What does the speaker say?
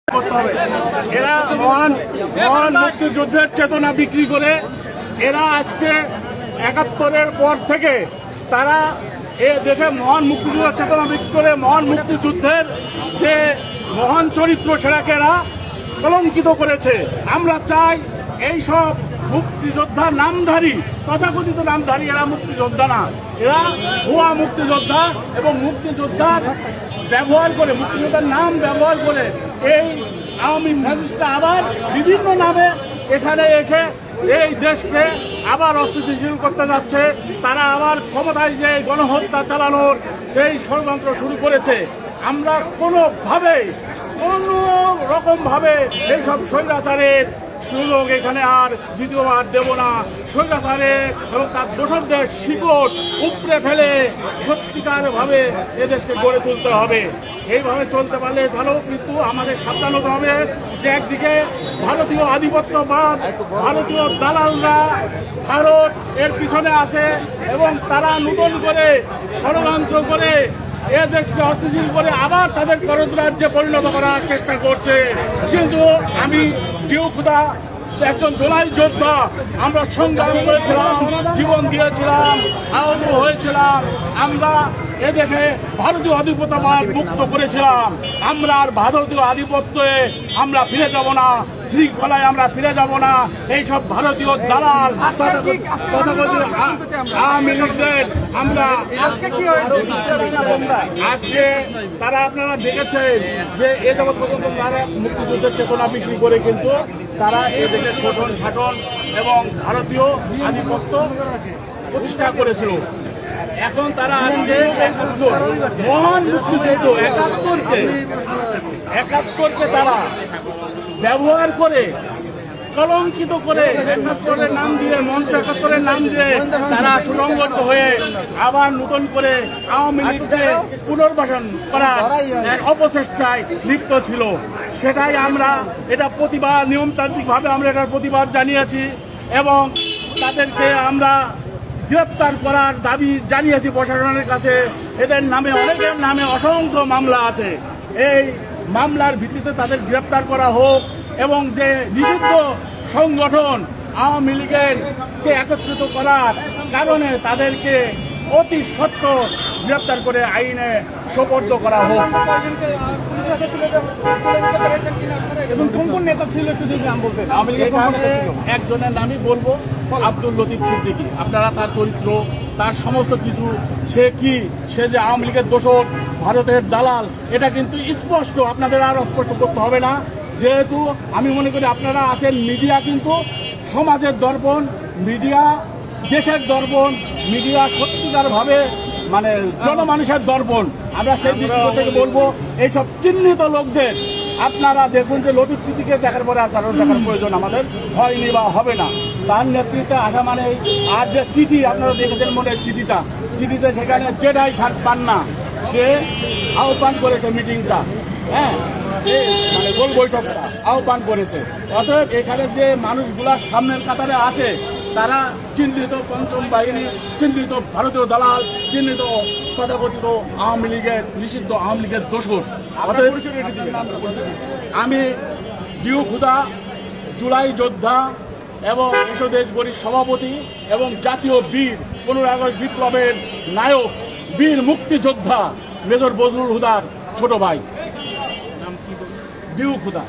এরা মহান মুক্তিযুদ্ধের চেতনা বিক্রি করে এরা আজকে ৭১-এর পর থেকে তারা এ দেশে মহান মুক্তিযুদ্ধের চেতনা বিক্রি করে মহান মুক্তিযুদ্ধের যে মহান চরিত্র সেটাকে এরা কলঙ্কিত করেছে। আমরা চাই এই সব মুক্তিযোদ্ধা নামধারী তথাকথিত নামধারী এরা মুক্তিযোদ্ধা না, এরা ভুয়া মুক্তিযোদ্ধা এবং মুক্তিযোদ্ধার ব্যবহার করে মুক্তিযোদ্ধার নাম ব্যবহার করে এই আওয়ামী ফ্যাসিস্টরা আবার বিভিন্ন নামে এখানে এসে এই দেশকে আবার অস্থিতিশীল করতে যাচ্ছে। তারা আবার ক্ষমতায় যে গণহত্যা চালানোর এই ষড়যন্ত্র শুরু করেছে। আমরা কোনো রকমভাবে এইসব স্বৈরাচারের সুযোগ এখানে আর দ্বিতীয়বার দেব না। স্বৈরাচারে এবং তার দোষরদের শিকড় উপড়ে ফেলে সত্যিকারভাবে এদেশকে গড়ে তুলতে হবে। এইভাবে চলতে পারলে ভালো, কিন্তু আমাদের সাবধান হতে হবে যে একদিকে ভারতীয় আধিপত্যবাদ, ভারতীয় দালালরা ভারত এর পিছনে আছে এবং তারা নতুন করে ষড়যন্ত্র করে এ দেশকে অস্থিতিশীল করে আবার তাদের করদরাজ্যে পরিণত করার চেষ্টা করছে। কিন্তু আমি খুদা একজন জুলাই যোদ্ধা, আমরা সংগ্রাম করেছিলাম, জীবন দিয়েছিলাম, আহত হয়েছিলাম, আমরা এদেশে ভারতীয় আধিপত্যবাদ মুক্ত করেছিলাম। আমরা আর ভারতীয় আধিপত্যে আমরা ফিরে যাব না, শৃঙ্খলায় আমরা ফিরে যাব না। এইসব ভারতীয় দালাল আওয়ামী লীগদের আমরা আজকে তারা আপনারা দেখেছেন যে এ যাবৎ পর্যন্ত তারা মুক্তিযুদ্ধের চেতনা বিক্রি করে কিন্তু তারা এদেশে শোষণ শাসন এবং ভারতীয় আধিপত্য প্রতিষ্ঠা করেছিল। এখন তারা আজকে মহান মুক্তিযুদ্ধ ৭১-কে তারা ব্যবহার করে কলঙ্কিত করে ৭১-এর নাম দিয়ে মঞ্চ ৭১-এর নাম দিয়ে তারা সুসংগত হয়ে আবার নতুন করে আওয়ামী লীগকে পুনর্বাসন করার এক অপচেষ্টায় লিপ্ত ছিল। সেটাই আমরা এটা প্রতিবাদ, নিয়মতান্ত্রিকভাবে আমরা এটার প্রতিবাদ জানিয়েছি এবং তাদেরকে আমরা গ্রেপ্তার করার দাবি জানিয়েছি প্রশাসনের কাছে। এদের নামে অনেকের নামে অসংখ্য মামলা আছে, এই মামলার ভিত্তিতে তাদের গ্রেপ্তার করা হোক এবং যে নিষিদ্ধ সংগঠন আওয়ামী লীগকে একত্রিত করার কারণে তাদেরকে অতি সত্বর গ্রেপ্তার করে আইনে সোপর্দ করা হোক। এবং কোন কোন নেতা ছিল একটু যদি নাম বলতেন। একজনের নামই বলবো, আব্দুল লতিফ সিদ্দিকী। আপনারা তার চরিত্র, তার সমস্ত কিছু, সে যে আওয়ামী লীগের দোষর, ভারতের দালাল, এটা কিন্তু স্পষ্ট, আপনাদের আর স্পষ্ট করতে হবে না। যেহেতু আমি মনে করি আপনারা আছেন, মিডিয়া কিন্তু সমাজের দর্পণ, মিডিয়া দেশের দর্পণ, মিডিয়া সত্যিকারভাবে মানে জনমানুষের দর্পণ। আমরা সেই দৃষ্টিকোণ থেকে বলবো এইসব চিহ্নিত লোকদের আপনারা দেখুন যে লতিফ সিদ্দিকীকে দেখার পরে আর কারণ দেখার প্রয়োজন আমাদের হয়নি বা হবে না। তার নেতৃত্বে আসা মানে আর যে চিঠি আপনারা দেখেছেন মনে চিঠিতে সেখানে যেটাই খাট পান না সে আহ্বান করেছে মিটিংটা, হ্যাঁ মানে গোল বৈঠকটা আহ্বান করেছে। অতএব এখানে যে মানুষগুলা সামনের কাতারে আছে তারা চিহ্নিত পঞ্চম বাহিনী, চিহ্নিত ভারতীয় দালাল, চিহ্নিত তথাকথিত আওয়ামী লীগের নিষিদ্ধ আওয়ামী লীগের দোষর। আমি খুদা, জুলাই যোদ্ধা এবং এসদেশ গরিব সভাপতি এবং জাতীয় বীর 15 আগস্ট বিপ্লবের নায়ক বীর মুক্তিযোদ্ধা মেজর বজলুল হুদার ছোট ভাই খুদা।